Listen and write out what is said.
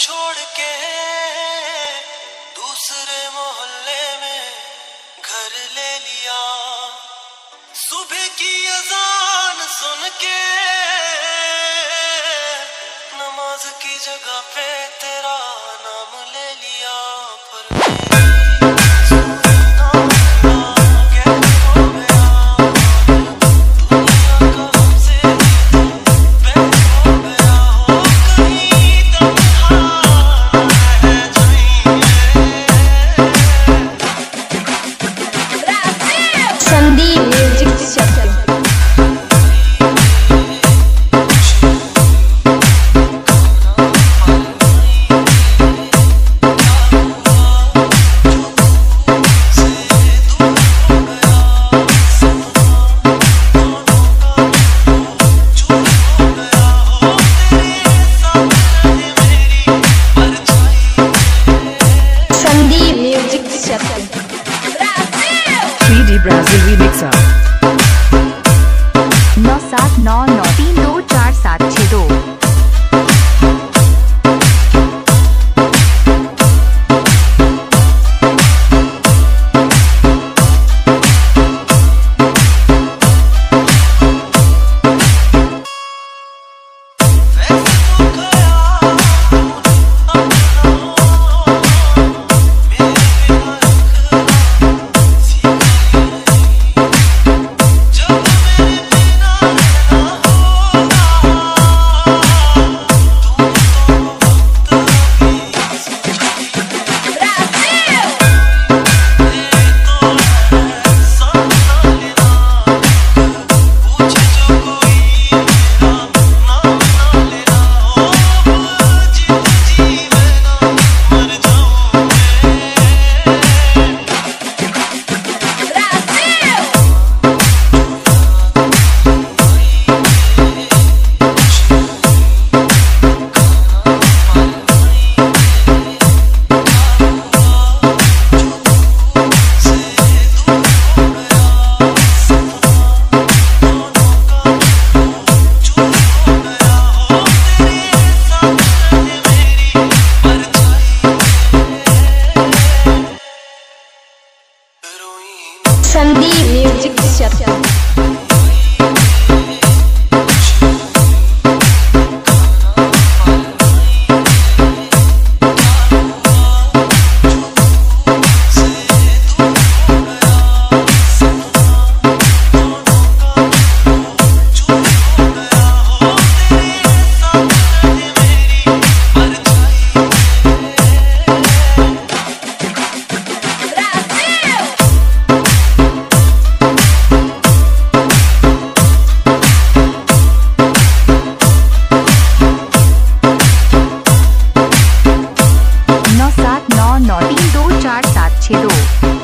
छोड़ के दूसरे मोहल्ले में घर ले लिया। सुबह की अजान सुन के नमाज की जगह पे तेरा नाम ले लिया। Brazil remixer 9799324762। Sandeep music section. नौ 7 9 9 3 2 4 7 6 2।